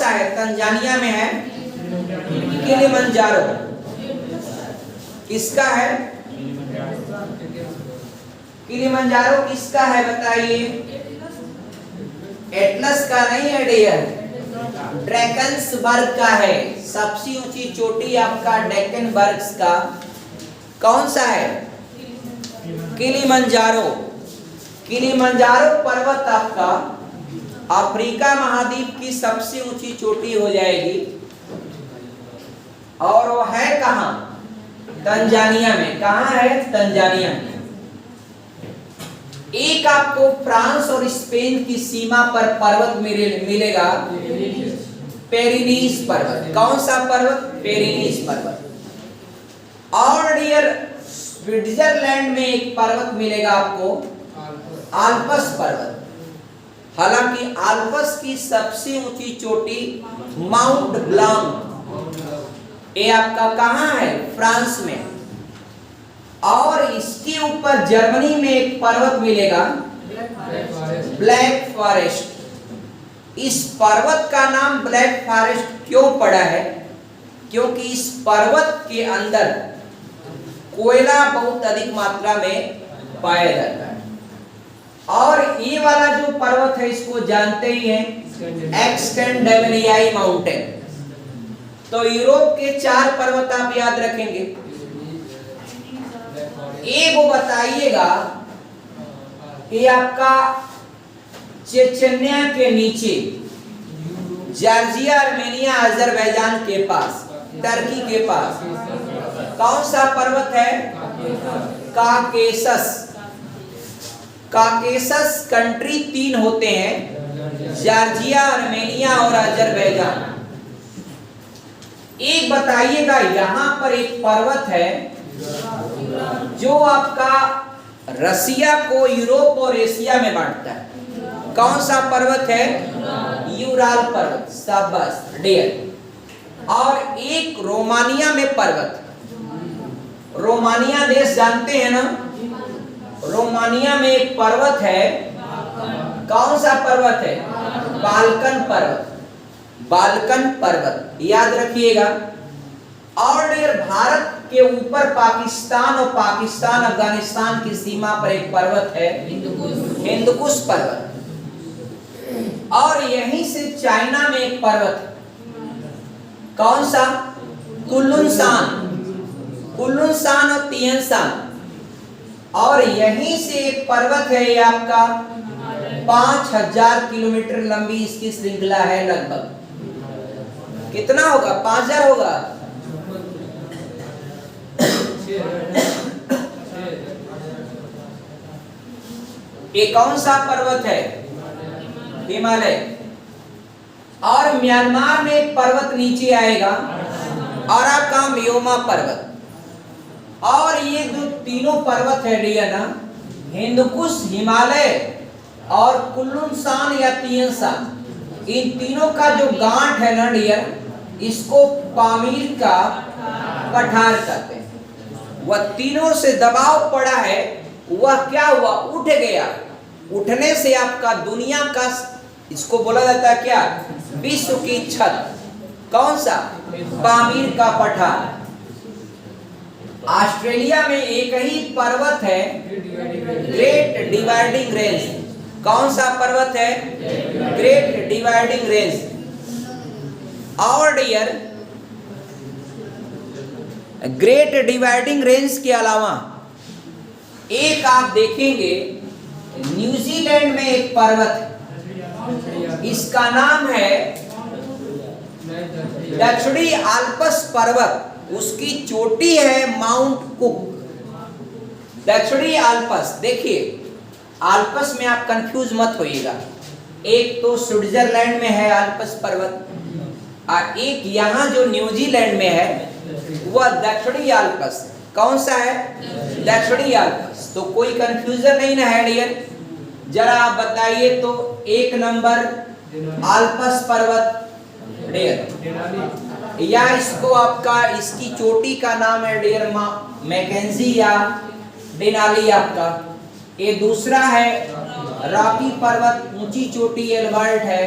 सा है? तंजानिया में है किलिमंजारो। किसका है? किलिमंजारो किसका है बताइए? एटलस का नहीं है डियर, ड्रैकन्सबर्ग का है। सबसे ऊंची चोटी आपका ड्रैकनबर्ग का कौन सा है? किलिमंजारो। किलिमंजारो पर्वत आपका अफ्रीका महाद्वीप की सबसे ऊंची चोटी हो जाएगी और वो है कहां? तंजानिया में। कहां है? तंजानिया में। एक आपको फ्रांस और स्पेन की सीमा पर पर्वत मिलेगा, पेरिनीस पर्वत। कौन सा पर्वत? पेरिनीस पर्वत। और डियर स्विट्जरलैंड में एक पर्वत मिलेगा आपको, आल्प्स पर्वत। हालांकि आल्प्स की सबसे ऊंची चोटी माउंट ब्लांक, ये आपका कहां है? फ्रांस में। और इसके ऊपर जर्मनी में एक पर्वत मिलेगा, ब्लैक फॉरेस्ट। इस पर्वत का नाम ब्लैक फॉरेस्ट क्यों पड़ा है? क्योंकि इस पर्वत के अंदर कोयला बहुत अधिक मात्रा में पाया जाता है। और ये वाला जो पर्वत है इसको जानते ही हैं, एक्सटेंडेवरियाई माउंटेन। तो यूरोप के 4 पर्वत आप याद रखेंगे। एक वो बताइएगा कि आपका चेचन्या के नीचे, जॉर्जिया, आर्मेनिया, अजरबैजान के पास, टर्की के पास कौन सा पर्वत है? काकेशस। काकेशस कंट्री 3 होते हैं, जॉर्जिया, आर्मेनिया और अजरबैजान। एक बताइएगा यहां पर एक पर्वत है जो आपका रसिया को यूरोप और एशिया में बांटता है। कौन सा पर्वत है? यूराल पर्वत। शाबाश डियर। और एक रोमानिया में पर्वत, रोमानिया देश जानते हैं ना? रोमानिया में एक पर्वत है, कौन सा पर्वत है? बाल्कन पर्वत। बाल्कन पर्वत याद रखिएगा। और डियर भारत के ऊपर पाकिस्तान और पाकिस्तान अफगानिस्तान की सीमा पर एक पर्वत है, हिंदुकुश पर्वत। और यहीं से चाइना में एक पर्वत, कौन सा? कुलुनशान। कुलुनशान और तियनशान। और यहीं से एक पर्वत है, ये आपका 5000 किलोमीटर लंबी इसकी श्रृंखला है लगभग। कितना होगा? 5000 होगा। ये कौन सा पर्वत है? हिमालय। और म्यांमार में एक पर्वत नीचे आएगा और आपका म्योमा पर्वत। और ये जो तीनों पर्वत है डियर ना, हिंदुकुश, हिमालय और कुलुनशान या तियनशान, इन तीनों का जो गांठ है ना डियर, इसको पामीर का पठार कहते हैं। वह तीनों से दबाव पड़ा है, वह क्या हुआ? उठ गया। उठने से आपका दुनिया का, इसको बोला जाता है क्या? विश्व की छत। कौन सा? पामीर का पठार। ऑस्ट्रेलिया में एक ही पर्वत है, ग्रेट डिवाइडिंग रेंज। कौन सा पर्वत है? Great dividing range. और डियर ग्रेट डिवाइडिंग रेंज के अलावा एक आप देखेंगे न्यूजीलैंड में एक पर्वत है, इसका नाम है दक्षिणी आल्प्स पर्वत। उसकी चोटी है माउंट कुक। दक्षिणी आल्प्स, देखिए आल्प्स में आप कंफ्यूज मत होइएगा। एक तो स्विट्जरलैंड में है आल्प्स पर्वत, और एक यहाँ जो न्यूजीलैंड में है वह दक्षिणी आल्प्स। कौन सा है? दक्षिणी आल्प्स। तो कोई कंफ्यूजन नहीं ना है डियर? जरा आप बताइए तो 1 नंबर आल्प्स पर्वत डियर, या इसको आपका, इसकी चोटी का नाम है डियर मैकेंजी या डेनाली आपका। ये दूसरा है रॉकी पर्वत, ऊंची चोटी एल्बर्ट है।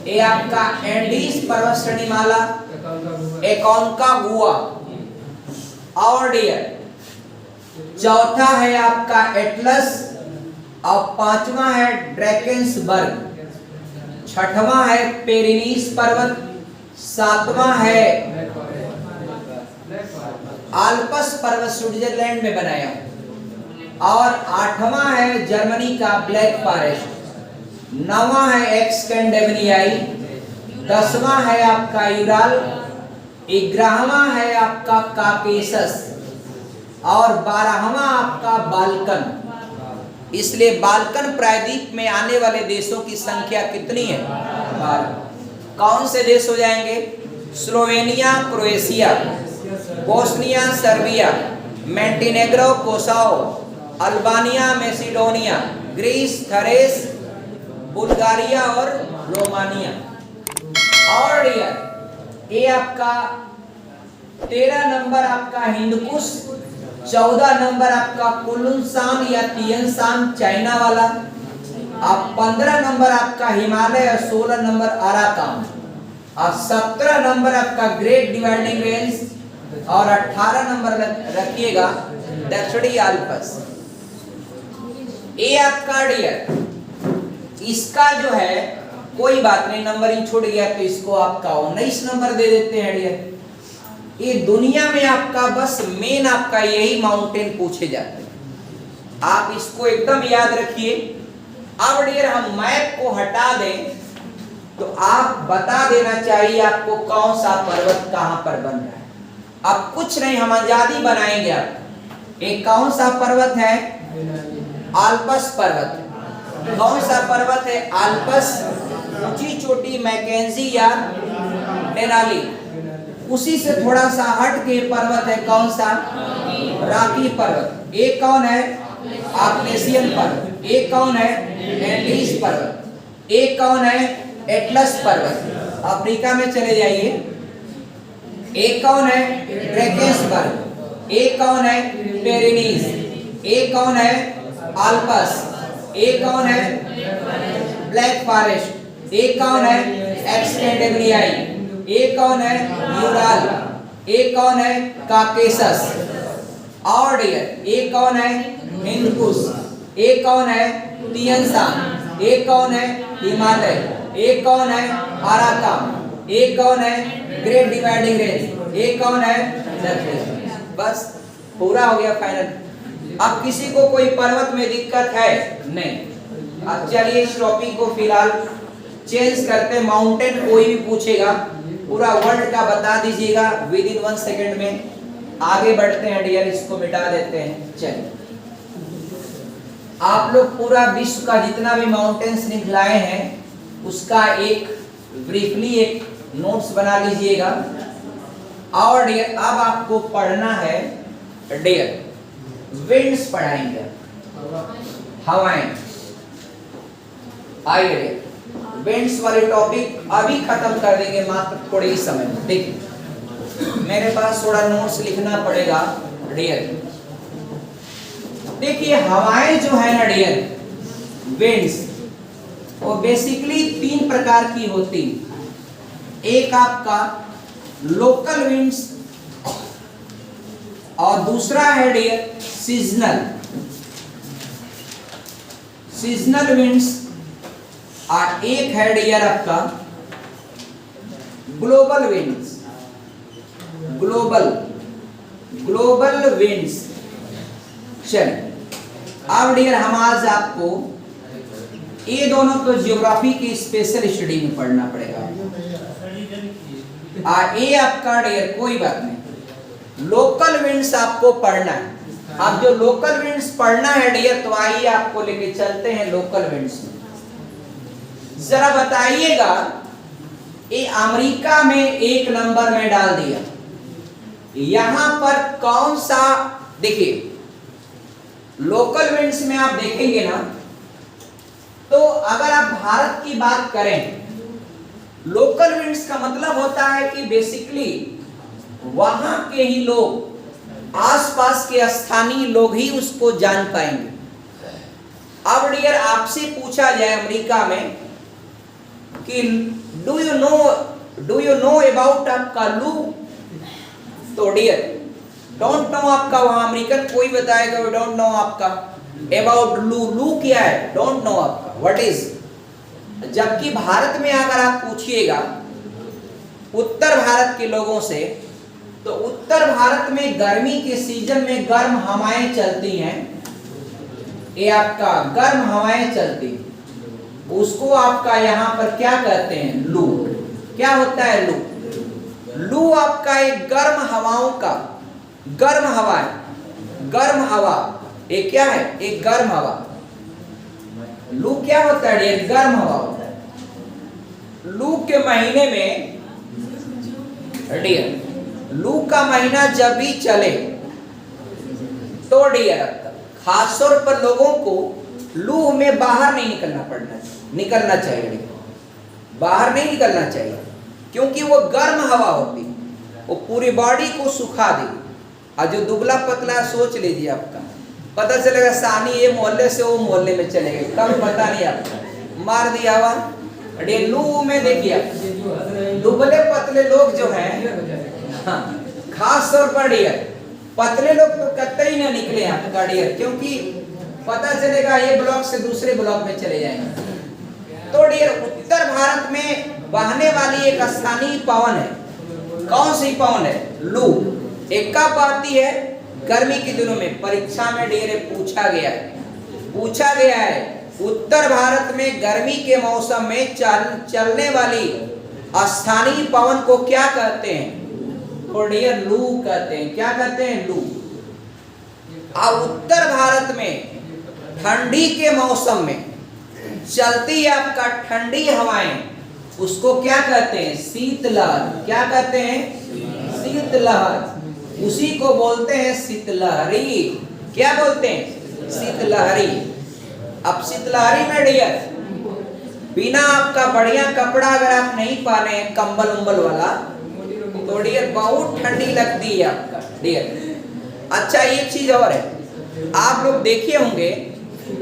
ये आपका एंडीज पर्वत श्रेणीमाला, एकोनकागुआ। और डियर चौथा है आपका एटलस, और पांचवा है ड्रैकेंसबर्ग, छठवां है पेरिनीस पर्वत, सातवां है आल्प्स पर्वत स्विट्जरलैंड में बनाया, और आठवां है जर्मनी का ब्लैक फॉरेस्ट, नौवां है स्कैंडिनेवियाई, 10वां है आपका यूराल, 11वां है आपका काकेशस, और 12वां आपका बाल्कन। इसलिए बाल्कन प्रायद्वीप में आने वाले देशों की संख्या कितनी है? 12। कौन से देश हो जाएंगे? Slovenia, Croatia, Bosnia, Serbia, Montenegro, Kosovo, Albania, Macedonia, Greece, Thrace, Bulgaria और रोमानिया। और ये आपका 13 नंबर आपका हिंदकुश, 14 नंबर आपका कुलुनसान या तियनसान चाइना वाला, आप 15 नंबर आपका हिमालय, और 16 नंबर अराकान, और 17 नंबर आपका ग्रेट डिवाइडिंग रेंज, और 18 नंबर रखिएगा दक्षिणी आल्प्स। ये आपका डियर इसका जो है कोई बात नहीं, नंबरिंग छूट गया तो इसको आपका 19 नंबर दे देते हैं डियर। ये दुनिया में आपका बस मेन आपका यही माउंटेन पूछे जाते हैं, आप इसको एकदम याद रखिए। अब डियर हम मैप को हटा दें तो आप बता देना चाहिए आपको कौन सा पर्वत कहां पर बन रहा है। अब कुछ नहीं, हम आजादी बनाएंगे आपको। एक कौन सा पर्वत है? आल्प्स पर्वत। कौन सा पर्वत है? आल्प्स। ऊंची चोटी मैकेंजी या डेनाली। उसी से थोड़ा सा हट के पर्वत है कौन सा? रॉकी पर्वत। एक कौन है? आग्नेशियन पर्वत। एक कौन है? एंडीज पर्वत। एक कौन है? एटलस पर्वत। अफ्रीका में चले जाइए। एक कौन है? ड्रैकेंसबर्ग। एक कौन है? पेरिनीज। एक कौन है? आल्प्स। एक कौन है? Black forest. एक कौन है? स्कैंडिनेवियाई। एक कौन है? यूराल। एक कौन है? काकेशस। और डियर एक कौन है? हिंदकुश। एक कौन है? तियनसान। एक कौन है? हिमालय। एक कौन है? अराकान। एक कौन है? Great dividing range. एक कौन है? दक्षिण। बस पूरा हो गया फाइनल। अब किसी को कोई पर्वत में दिक्कत है? नहीं। अब चलिए इस टॉपिक को फिलहाल चेंज करते हैं। माउंटेन कोई भी पूछेगा पूरा वर्ल्ड का बता दीजिएगा विद इन 1 सेकेंड में। आगे बढ़ते हैं डियर, इसको मिटा देते हैं। चलिए आप लोग पूरा विश्व का जितना भी माउंटेन्स निकलाए हैं उसका एक ब्रीफली एक नोट्स बना लीजिएगा। और डियर अब आपको पढ़ना है डियर विंड्स पढ़ाएंगे, हवाएं। आइए विंड्स वाले टॉपिक अभी खत्म कर देंगे मात्र थोड़े ही समय में। देखिए मेरे पास थोड़ा नोट्स लिखना पड़ेगा डियर। देखिए हवाएं जो है ना डियर विंड्स, वो बेसिकली 3 प्रकार की होती। एक आपका लोकल विंड्स, और दूसरा है डियर सीजनल विंड्स, और एक है डियर आपका ग्लोबल विंड्स। Global winds. चलिए अब डियर हम आज आपको ये दोनों तो ज्योग्राफी की स्पेशल स्टडी में पढ़ना पड़ेगा। ये आपका डियर कोई बात नहीं, लोकल विंड्स आपको पढ़ना है। अब जो लोकल विंड्स पढ़ना है डियर तो आइए आपको लेके चलते हैं लोकल विंड्स में। जरा बताइएगा ये अमेरिका में 1 नंबर में डाल दिया, यहां पर कौन सा? देखिए लोकल विंड्स में आप देखेंगे ना तो अगर आप भारत की बात करें, लोकल विंड्स का मतलब होता है कि बेसिकली वहां के ही लोग, आसपास के स्थानीय लोग ही उसको जान पाएंगे। अब डियर आपसे पूछा जाए अमेरिका में कि डू यू नो अबाउट आपका लू? तो डियर डोंट नो आपका वहां अमेरिकन कोई बताएगा वी डोंट नो आपका अबाउट लू। लू क्या है? डोंट नो आपका व्हाट इज। जबकि भारत में अगर आप पूछिएगा उत्तर भारत के लोगों से, तो उत्तर भारत में गर्मी के सीजन में गर्म हवाएं चलती हैं, ये आपका गर्म हवाएं चलती, उसको आपका यहाँ पर क्या कहते हैं? लू। क्या होता है लू? लू आपका एक गर्म हवाओं का, गर्म हवा है, गर्म हवा एक क्या है? एक गर्म हवा। लू क्या होता है? एक गर्म हवा होता है। लू के महीने में डियर, लू का महीना जब भी चले तो डियर खास तौर पर लोगों को लू में बाहर नहीं निकलना चाहिए, बाहर नहीं निकलना चाहिए, क्योंकि वो गर्म हवा होती, वो पूरी बॉडी को सुखा देगी। और जो दुबला पतला सोच लीजिए, आपका पता चलेगा सानी ये मोहल्ले से वो मोहल्ले में चले गए, कभी पता नहीं आपका, मार दिया हवा। लू में देखिए दुबले पतले लोग जो हैं, हाँ, खास तौर पर डियर पतले लोग तो कतई ना निकले आपका डियर, क्योंकि पता चलेगा ये ब्लॉक से दूसरे ब्लॉक में चले जाएंगे। तो डियर उत्तर भारत में बहने वाली एक स्थानीय पवन है। कौन सी पवन है? लू। एक कब आती है? गर्मी के दिनों में। परीक्षा में डियर पूछा गया है उत्तर भारत में गर्मी के मौसम में चलने वाली स्थानीय पवन को क्या कहते हैं? तो डियर लू कहते हैं। क्या कहते हैं? लू। अब उत्तर भारत में ठंडी के मौसम में चलती आपका ठंडी हवाएं, उसको क्या कहते हैं? शीतलहर। क्या कहते हैं? शीतलहर। उसी को बोलते हैं शीतलहरी। क्या बोलते हैं? शीतलहरी। अब शीतलहरी में डियर बिना आपका बढ़िया कपड़ा अगर आप नहीं पहने कंबल उम्बल वाला, तो डियर बहुत ठंडी लगती है आपका डियर। अच्छा एक चीज और है, आप लोग देखे होंगे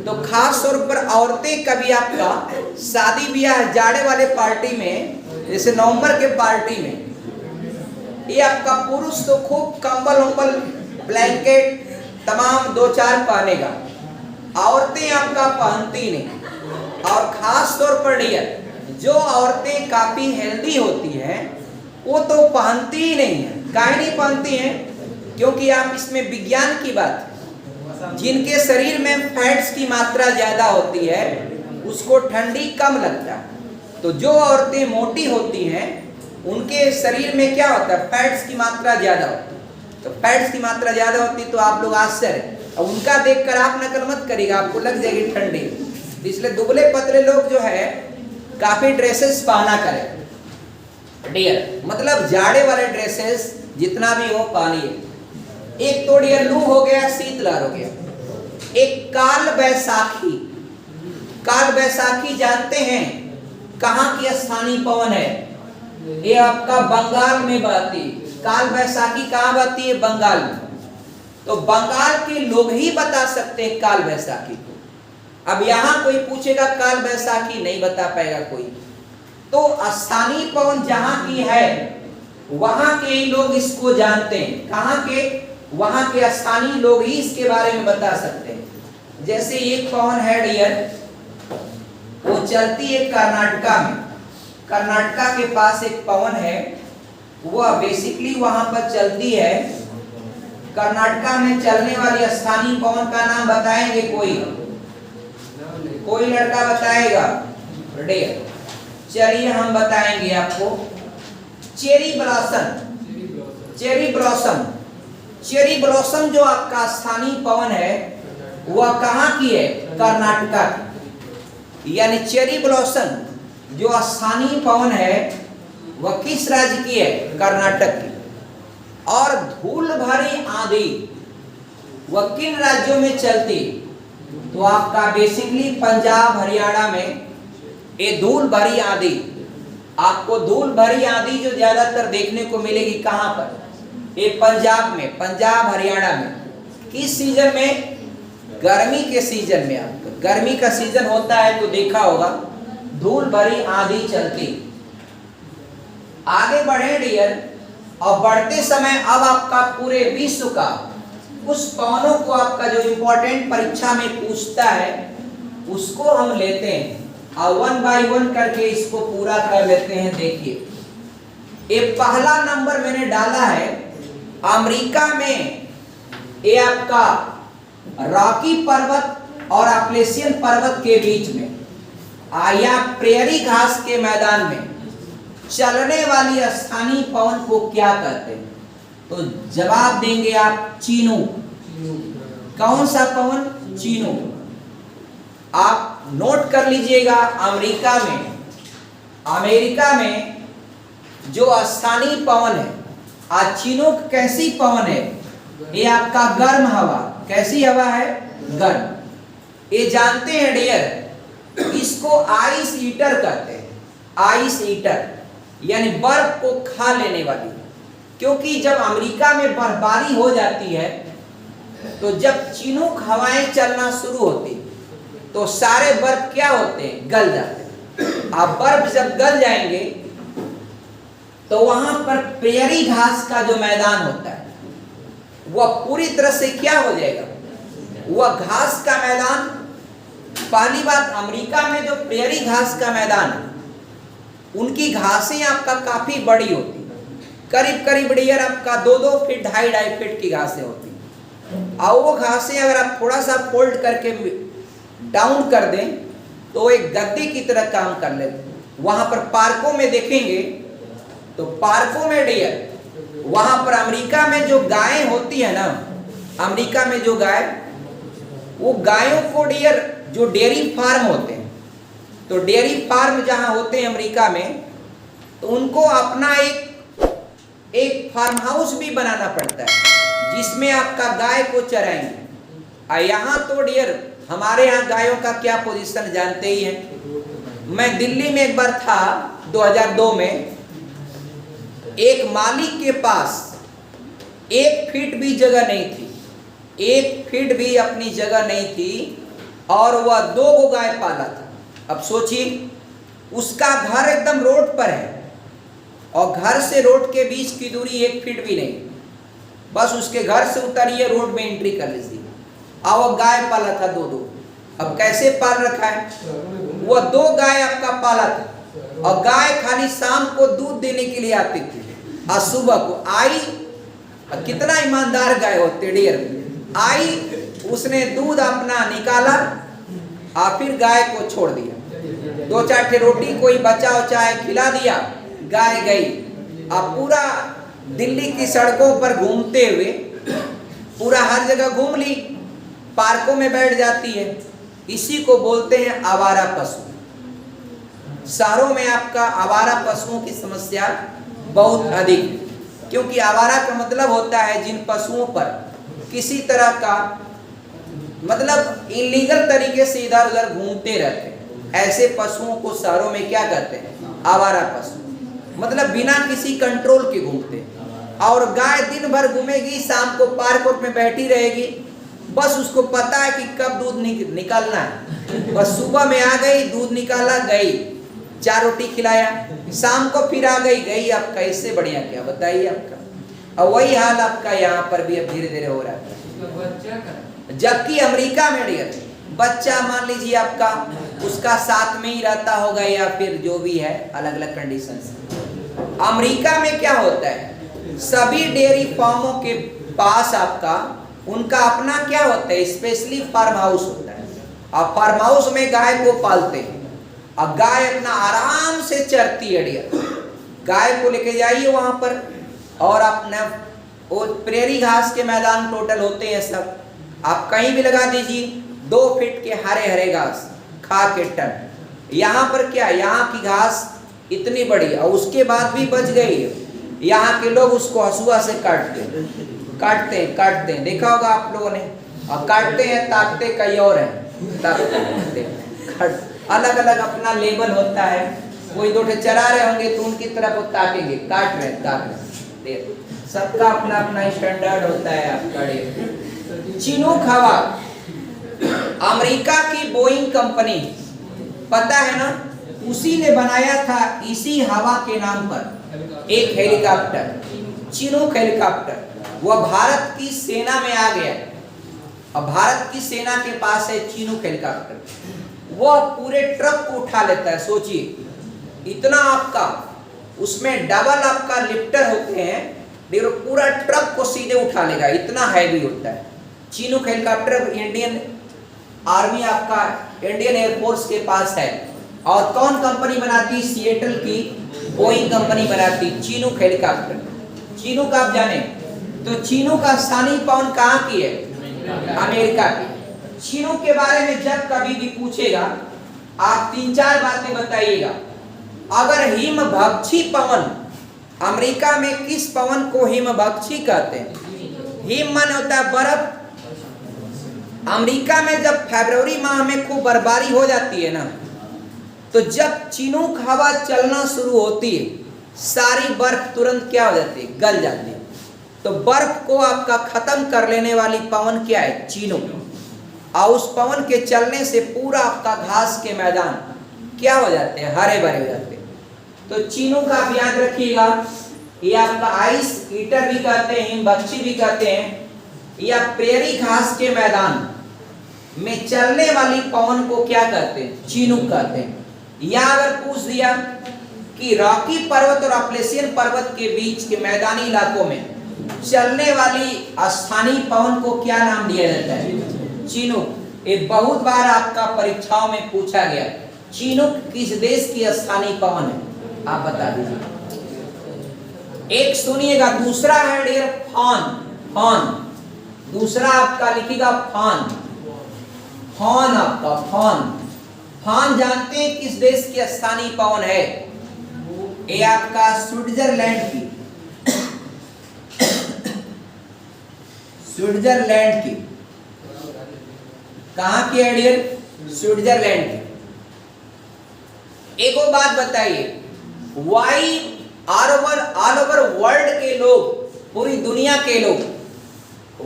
तो खास तौर पर औरतें कभी आपका शादी ब्याह जाड़े वाले पार्टी में, जैसे नवंबर के पार्टी में, ये आपका पुरुष तो खूब कंबल उम्बल ब्लैंकेट तमाम 2-4 पहनेगा, औरतें आपका पहनती नहीं। और खास तौर पर डियर जो औरतें काफी हेल्दी होती हैं वो तो पहनती ही नहीं है। काहे नहीं पहनती हैं? क्योंकि आप इसमें विज्ञान की बात, जिनके शरीर में फैट्स की मात्रा ज्यादा होती है उसको ठंडी कम लगता है। तो जो औरतें मोटी होती हैं उनके शरीर में क्या होता है? फैट्स की मात्रा ज्यादा होती है। तो फैट्स की मात्रा ज्यादा होती तो आप लोग आश्चर्य, और उनका देखकर आप नकल मत करिएगा, आपको लग जाएगी ठंडी। इसलिए दुबले पतले लोग जो है काफी ड्रेसेस पहना करें डियर, मतलब जाड़े वाले ड्रेसेस जितना भी हो पहनिए। एक तो डियर लू हो गया, शीतलहर हो गया। एक काल बैसाखी। काल बैसाखी जानते हैं कहाँ की स्थानीय पवन है? ये आपका बंगाल में बहती। काल बैसाखी कहाँ बहती है? बंगाल में। तो बंगाल के लोग ही बता सकते हैं काल बैसाखी को। अब यहाँ कोई पूछेगा काल बैसाखी, नहीं बता पाएगा कोई। तो स्थानीय पवन जहाँ की है वहां के ही लोग इसको जानते हैं। कहाँ के? वहां के स्थानीय लोग ही इसके बारे में बता सकते हैं। जैसे एक पवन है डियर, वो चलती है कर्नाटका में। कर्नाटका के पास एक पवन है, वह बेसिकली वहां पर चलती है। कर्नाटका में चलने वाली स्थानीय पवन का नाम बताएंगे कोई लड़का बताएगा? डियर चलिए हम बताएंगे आपको। Cherry blossom. Cherry blossom. Cherry blossom जो आपका स्थानीय पवन है वह कहाँ की है? कर्नाटका की। यानी चेरी ब्लॉसम जो स्थानीय पवन है वह किस राज्य की है? कर्नाटक की। और धूल भरी आंधी वह किन राज्यों में चलती? तो आपका बेसिकली पंजाब हरियाणा में ये धूल भरी आंधी। आपको धूल भरी आंधी जो ज्यादातर देखने को मिलेगी कहां पर? ये पंजाब में, पंजाब हरियाणा में। किस सीजन में? गर्मी के सीजन में। आपका गर्मी का सीजन होता है तो देखा होगा धूल भरी आंधी चलती। आगे बढ़े डियर, और बढ़ते समय अब आपका पूरे विश्व का उस पवनों को आपका जो इंपॉर्टेंट परीक्षा में पूछता है उसको हम लेते हैं और 1 बाय 1 करके इसको पूरा कर लेते हैं। देखिए, ये पहला नंबर मैंने डाला है अमेरिका में, ये आपका रॉकी पर्वत और अपलेशियन पर्वत के बीच में या प्रेरी घास के मैदान में चलने वाली स्थानीय पवन को क्या कहते हैं? तो जवाब देंगे आप चीनूक। कौन सा पवन? चीनूक। आप नोट कर लीजिएगा, अमेरिका में जो स्थानीय पवन है, आज चीनूक कैसी पवन है? ये आपका गर्म हवा। कैसी हवा है? गर्म। ये जानते हैं डियर, इसको आइस ईटर कहते हैं। आइस ईटर यानी बर्फ को खा लेने वाली। क्योंकि जब अमेरिका में बर्फबारी हो जाती है तो जब चीनूक हवाएं चलना शुरू होती तो सारे बर्फ क्या होते हैं? गल जाते हैं। अब बर्फ जब गल जाएंगे तो वहां पर प्रेरी घास का जो मैदान होता है वह पूरी तरह से क्या हो जाएगा? वह घास का मैदान। पहली बात, अमेरिका में जो प्रेरी घास का मैदान है उनकी घासें आपका काफी बड़ी होती, करीब करीब डियर आपका 2-2 फीट 2.5 फीट की घासें होती। और वो घासें अगर आप थोड़ा सा फोल्ड करके डाउन कर दें तो एक गद्दे की तरह काम कर लेते। वहां पर पार्कों में देखेंगे तो पार्कों में डियर, वहां पर अमेरिका में जो गायें होती है ना, अमेरिका में जो गाय, वो गायों को डियर जो डेयरी फार्म होते हैं, तो डेयरी फार्म जहां होते हैं अमेरिका में, तो उनको अपना एक फार्म हाउस भी बनाना पड़ता है जिसमें आपका गाय को चराएंगे। यहाँ तो डियर हमारे यहाँ गायों का क्या पोजीशन जानते ही हैं। मैं दिल्ली में एक बार था 2002 में, एक मालिक के पास 1 फीट भी जगह नहीं थी, 1 फीट भी अपनी जगह नहीं थी, और वह 2 गो गाय पाला था। अब सोचिए, उसका घर एकदम रोड पर है और घर से रोड के बीच की दूरी 1 फीट भी नहीं, बस उसके घर से उतरिए, रोड में एंट्री कर लीजिए। और वो गाय पाला था 2-2। अब कैसे पाल रखा है? वो 2 गाय आपका पाला था और गाय खाली शाम को दूध देने के लिए आती थी और सुबह को आई। कितना ईमानदार गाय होते डियर, आई, उसने दूध अपना निकाला और फिर गाय को छोड़ दिया। 2-4 रोटी कोई बचा उचा है खिला दिया, गाय गई। अब पूरा दिल्ली की सड़कों पर घूमते हुए पूरा हर जगह घूम ली, पार्कों में बैठ जाती है। इसी को बोलते हैं आवारा पशु। शहरों में आपका आवारा पशुओं की समस्या बहुत अधिक, क्योंकि आवारा का मतलब होता है जिन पशुओं पर किसी तरह का मतलब इलीगल तरीके से इधर उधर घूमते रहते हैं, ऐसे पशुओं को शहरों में क्या कहते हैं? आवारा पशु। मतलब बिना किसी कंट्रोल के घूमते। और गाय दिन भर घूमेगी, शाम को पार्क में बैठी रहेगी, बस उसको पता है कि कब दूध निकालना है। बस सुबह में आ गई, दूध निकाला, गई, 4 रोटी खिलाया, शाम को फिर आ गई, गई। आप कैसे बढ़िया क्या बताइए आपका। और वही हाल आपका यहाँ पर भी अब धीरे धीरे हो रहा है। जबकि अमेरिका में डियर बच्चा मान लीजिए आपका उसका साथ में ही रहता होगा या फिर जो भी है अलग अलग कंडीशन से। अमेरिका में क्या होता है, सभी डेयरी फार्मों के पास आपका उनका अपना क्या होता है, स्पेशली फार्म हाउस होता है। और फार्म हाउस में गाय को पालते हैं और गाय अपना आराम से चरती है डियर। गाय को लेके जाइए वहां पर और अपना वो प्रेरी घास के मैदान टोटल होते हैं सब, आप कहीं भी लगा दीजिए, 2 फीट के हरे हरे घास खा के टन। यहाँ पर क्या, यहाँ की घास इतनी बड़ी और उसके बाद भी बच गई है। यहाँ के लोग उसको हसुआ से काटते हैं, देखा होगा आप लोगों ने। और काटते हैं, ताकते कई और हैं, अलग अलग अपना लेबल होता है। कोई 2 चरा रहे होंगे तो उनकी तरफ वो ताकेंगे, काट रहे, सबका अपना अपना स्टैंडर्ड होता है आपका। चिनूक हवा, अमेरिका की बोइंग कंपनी, पता है ना, उसी ने बनाया था इसी हवा के नाम पर एक हेलीकॉप्टर, चिनूक हेलीकॉप्टर, वह भारत की सेना में आ गया। अब भारत की सेना के पास है चिनूक हेलीकॉप्टर, वह पूरे ट्रक को उठा लेता है। सोचिए इतना आपका, उसमें डबल आपका लिफ्टर होते हैं, देखो पूरा ट्रक को सीधे उठा लेगा, इतना हैवी होता है। चिनूक हेलीकॉप्टर इंडियन आर्मी, आपका इंडियन एयरफोर्स के पास है। और कौन कंपनी बनाती? सिएटल की बोइंग कंपनी बनाती चिनूक हेलीकॉप्टर। चिनूक आप जाने तो चिनूक का स्थानीय पवन कहाँ की है? अमेरिका की। चिनूक के बारे में जब कभी भी पूछेगा आप 3-4 बातें बताइएगा। अगर हिमभक्षी पवन, अमेरिका में किस पवन को हिमभक्षी कहते हैं? हिम मन होता है बर्फ। अमेरिका में जब फरवरी माह में खूब बर्फबारी हो जाती है ना, तो जब चिनूक हवा चलना शुरू होती है, सारी बर्फ तुरंत क्या हो जाती है? गल जाती है। तो बर्फ को आपका खत्म कर लेने वाली पवन क्या है? चिनूक। और उस पवन के चलने से पूरा आपका घास के मैदान क्या हो जाते हैं? हरे भरे हो जाते हैं। तो चिनूक आप याद रखिएगा, ये आपका आइस ईटर भी कहते हैं, हिमभक्षी भी कहते हैं, या प्रेरी घास के मैदान में चलने वाली पवन को क्या कहते हैं? चिनूक कहते हैं। या अगर पूछ दिया कि रॉकी पर्वत और अपलेशियन पर्वत के बीच के मैदानी इलाकों में चलने वाली स्थानीय पवन को क्या नाम दिया जाता है? चिनूक। ये बहुत बार आपका परीक्षाओं में पूछा गया, चिनूक किस देश की स्थानीय पवन है? आप बता दीजिए। एक सुनिएगा, दूसरा है डियर फान। फान दूसरा आपका लिखिएगा फान। फान आपका फान। फान जानते हैं किस देश की स्थानीय पवन है? ये आपका स्विट्जरलैंड की, स्विट्जरलैंड की। कहां की है डियर? स्विट्जरलैंड की। एक और बात बताइए, वाई ऑल ओवर वर्ल्ड के लोग, पूरी दुनिया के लोग,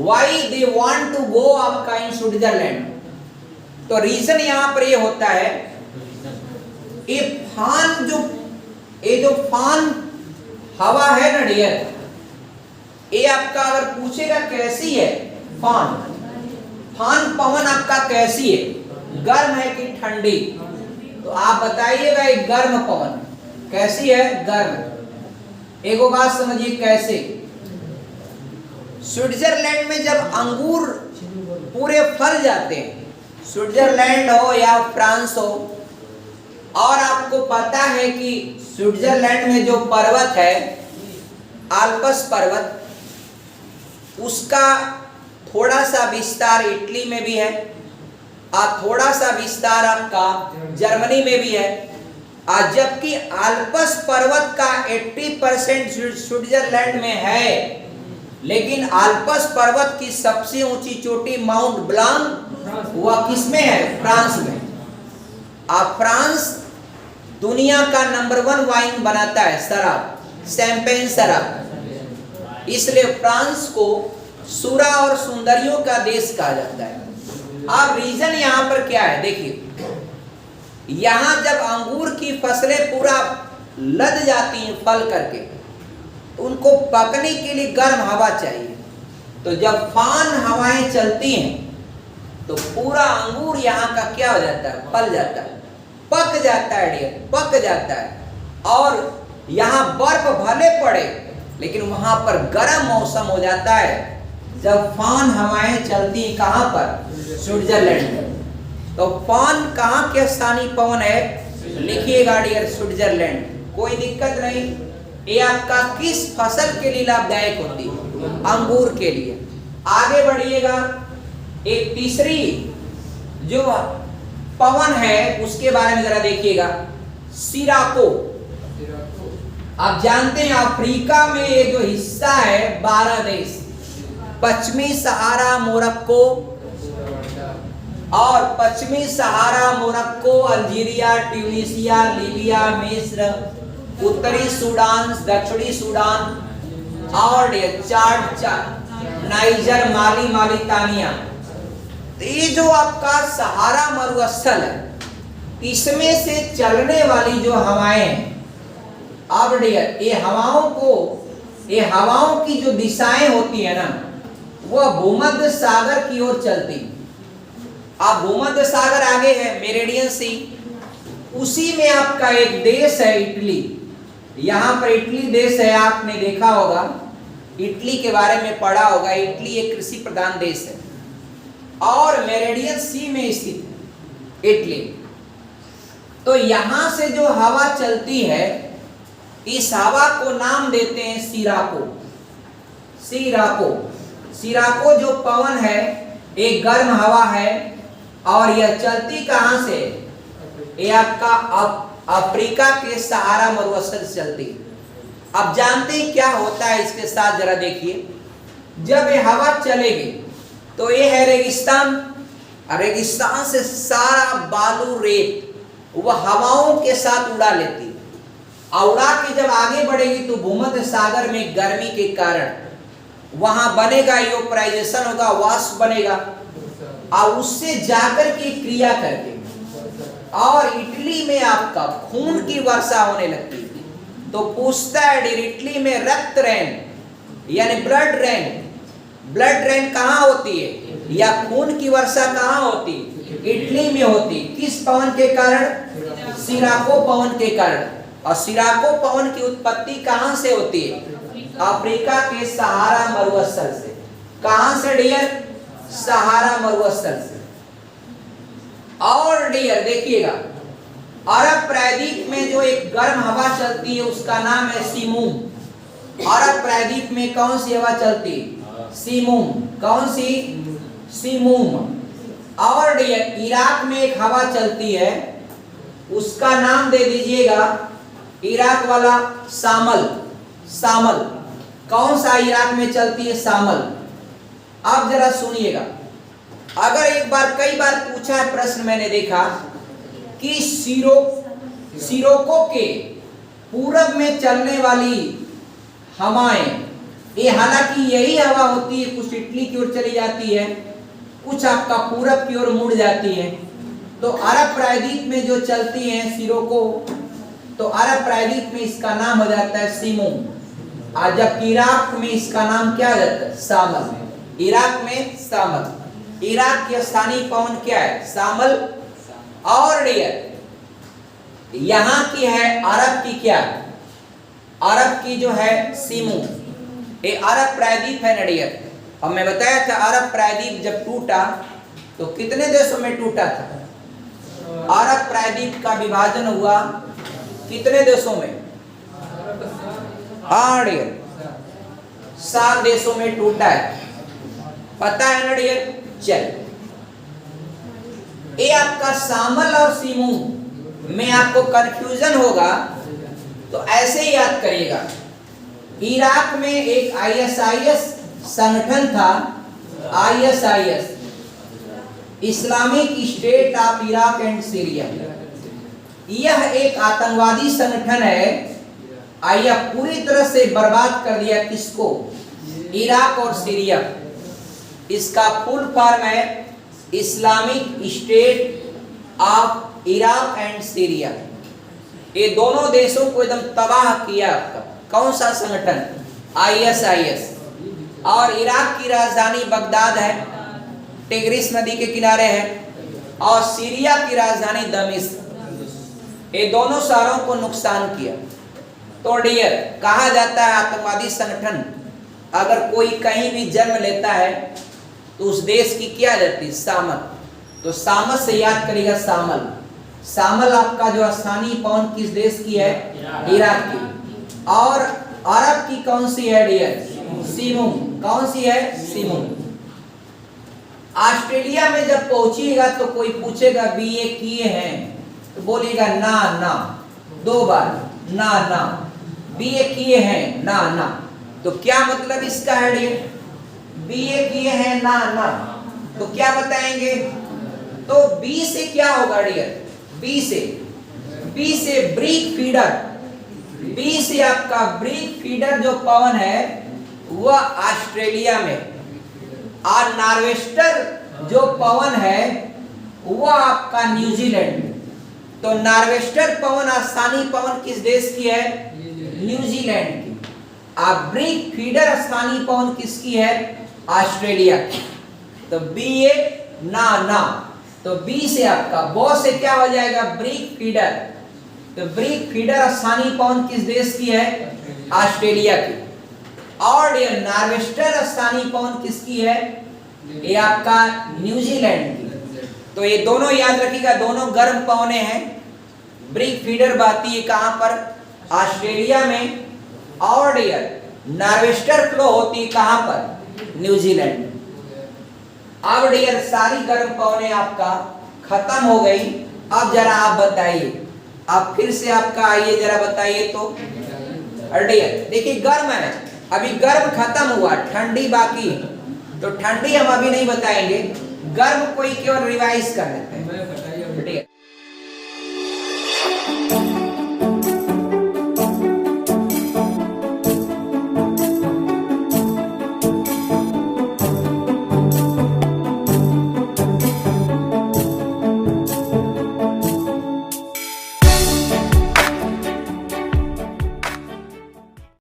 why they want to go आपका इन स्विट्जरलैंड? तो रीजन यहां पर ये होता है, ये फान जो फान हवा है ना डियर, ये आपका अगर पूछेगा कैसी है फान पवन आपका कैसी है, गर्म है कि ठंडी? तो आप बताइएगा एक गर्म पवन। कैसी है? गर्म। एक बात समझिए कैसे। स्विट्जरलैंड में जब अंगूर पूरे फल जाते हैं, स्विट्जरलैंड हो या फ्रांस हो, और आपको पता है कि स्विट्जरलैंड में जो पर्वत है आल्प्स पर्वत, उसका थोड़ा सा विस्तार इटली में भी है और थोड़ा सा विस्तार आपका जर्मनी में भी है। और जबकि आल्प्स पर्वत का 80% स्विट्जरलैंड में है, लेकिन आल्प्स पर्वत की सबसे ऊंची चोटी माउंट ब्लांक वह किसमें है? फ्रांस में। अब फ्रांस दुनिया का नंबर 1 वाइन बनाता है, शराब, शैंपेन शराब। इसलिए फ्रांस को सूरा और सुंदरियों का देश कहा जाता है। अब रीजन यहाँ पर क्या है? देखिए, यहाँ जब अंगूर की फसलें पूरा लद जाती हैं फल करके, उनको पकने के लिए गर्म हवा चाहिए। तो जब फान हवाएं चलती हैं तो पूरा अंगूर यहाँ का क्या हो जाता है? फल जाता है, पक जाता है डियर, पक जाता है। और यहाँ बर्फ भले पड़े, लेकिन वहां पर गर्म मौसम हो जाता है जब फान हवाएं चलती हैं। कहां पर? स्विट्जरलैंड में। तो फान कहां के स्थानीय पवन है? लिखिएगा डियर, स्विट्जरलैंड। कोई दिक्कत नहीं। ये आपका किस फसल के लिए लाभदायक होती है? अंगूर के लिए। आगे बढ़िएगा, एक तीसरी जो पवन है उसके बारे में जरा देखिएगा, सिराको। आप जानते हैं अफ्रीका में ये जो हिस्सा है 12 देश, पश्चिमी सहारा मोरक्को और पश्चिमी सहारा मोरक्को, अल्जीरिया, ट्यूनीसिया, लीबिया, मिस्र, उत्तरी सूडान, दक्षिणी सूडान और चाड, नाइजर, माली, मालितानिया। ये जो आपका सहारा मरुस्थल है, इसमें से चलने वाली जो हवाएं हैं अब डियर ये हवाओं की जो दिशाएं होती है ना, वह भूमध्य सागर की ओर चलती। अब भूमध्य सागर आगे है मेरिडियन सी, उसी में आपका एक देश है इटली। यहाँ पर इटली देश है, आपने देखा होगा, इटली के बारे में पढ़ा होगा। इटली एक कृषि प्रधान देश है और मेरिडियन सी में स्थित है इटली। तो यहां से जो हवा चलती है, इस हवा को नाम देते हैं सिराको। सिराको सिराको जो पवन है, एक गर्म हवा है और यह चलती कहां से? ये आपका अफ्रीका के सहारा मरुस्थल से चलती। अब जानते हैं क्या होता है इसके साथ, जरा देखिए। जब ये हवा चलेगी तो ये है रेगिस्तान, रेगिस्तान से सारा बालू रेत वह हवाओं के साथ उड़ा लेती। और उड़ा के जब आगे बढ़ेगी तो भूमध्य सागर में गर्मी के कारण वहां बनेगा इवेपोराइजेशन होगा, वाष्प बनेगा और उससे जाकर के क्रिया करके और इटली में आपका खून की वर्षा होने लगती है। तो पूछता है इटली में रक्त रेन यानी ब्लड रेन कहाँ होती है, या खून की वर्षा कहाँ होती? इटली में होती। किस पवन के कारण? सिराको पवन के कारण। और सिराको पवन की उत्पत्ति कहां से होती है? अफ्रीका के सहारा मरुस्थल से। कहां से डियर? सहारा मरुस्थल से। और डियर देखिएगा, अरब प्रायद्वीप में जो एक गर्म हवा चलती है उसका नाम है सीमूम। अरब प्रायद्वीप में कौन सी हवा चलती? सीमूम। कौन सी? सीमूम। और डियर इराक में एक हवा चलती है, उसका नाम दे दीजिएगा इराक वाला सामल। सामल कौन सा इराक में चलती है? सामल। अब जरा सुनिएगा, अगर एक बार कई बार पूछा है प्रश्न, मैंने देखा कि सिरोको के पूरब में चलने वाली हवाएं, ये हालांकि यही हवा होती है, कुछ इटली की ओर चली जाती है, कुछ आपका पूरब की ओर मुड़ जाती है। तो अरब प्रायद्वीप में जो चलती हैं सिरोको, तो अरब प्रायद्वीप में इसका नाम हो जाता है सीमूम। और जब इराक में इसका नाम क्या हो जाता है? सामल। इराक में सामल। इराक के स्थानीय पवन क्या है? सामल। और डियर यहां की है अरब की क्या? अरब की जो है सीमूम। ये अरब प्रायद्वीप है ना डियर। अब मैं बताया था अरब प्रायद्वीप जब टूटा तो कितने देशों में टूटा था? अरब प्रायद्वीप का विभाजन हुआ कितने देशों में? 7 देशों में टूटा है। पता है ना डियर? चल, ये आपका सामल और सीमूम में आपको कंफ्यूजन होगा तो ऐसे ही याद करिएगा। इराक में एक ISIS संगठन था, ISIS, Islamic state of Iraq and Syria. यह एक आतंकवादी संगठन है। यह पूरी तरह से बर्बाद कर दिया किसको? इराक और सीरिया। इसका फुल फॉर्म है Islamic state of Iraq and Syria. ये दोनों देशों को एकदम तबाह किया। कौन सा संगठन? ISIS। और इराक की राजधानी बगदाद है, टिग्रिस नदी के किनारे है, और सीरिया की राजधानी दमिश्क। ये दोनों शहरों को नुकसान किया। तो डियर कहा जाता है आतंकवादी संगठन अगर कोई कहीं भी जन्म लेता है तो उस देश की क्या रहती है? सामल। तो सामल से याद करिएगा सामल। सामल आपका जो स्थानीय पवन किस देश की है? इराक की। और अरब की कौन सी है डियर? सीमूम। कौन सी है? सीमूम। ऑस्ट्रेलिया में जब पहुंचिएगा तो कोई पूछेगा BA किए हैं तो बोलिएगा ना ना, 2 बार ना ना। BA किए हैं ना ना, तो क्या मतलब इसका है डियर? BA किए हैं ना ना, तो क्या बताएंगे? तो B से क्या होगा डियर? B से ब्रीक फीडर। B से आपका ब्रीक फीडर जो पवन है वह ऑस्ट्रेलिया में, और नार्वेस्टर जो पवन है वह आपका न्यूजीलैंड। तो नार्वेस्टर पवन स्थानीय पवन किस देश की है? न्यूजीलैंड की। आप ब्रिक फीडर स्थानीय पवन किसकी है? ऑस्ट्रेलिया की। तो बी ए ना ना, तो बी से आपका बॉ से क्या हो जाएगा? Brick feeder. तो ब्रिक फीडर स्थानीय पवन किस देश की है? ऑस्ट्रेलिया की। और ये नार्वेस्टर स्थानीय पवन किसकी है? ये आपका न्यूजीलैंड की। तो ये दोनों याद रखिएगा, दोनों गर्म पवने हैं। ब्रिक फीडर बहती है कहां पर? ऑस्ट्रेलिया में। और नार्वेस्टर फ्लो होती है कहां पर? न्यूजीलैंड में। अब डियर सारी गर्म पवने आपका खत्म हो गई। अब जरा आप बताइए, आप फिर से आपका आइए जरा बताइए तो। डियर देखिए गर्म है, अभी गर्म खत्म हुआ, ठंडी बाकी है। तो ठंडी हम अभी नहीं बताएंगे, गर्म कोई केवल रिवाइज कर लेते हैं।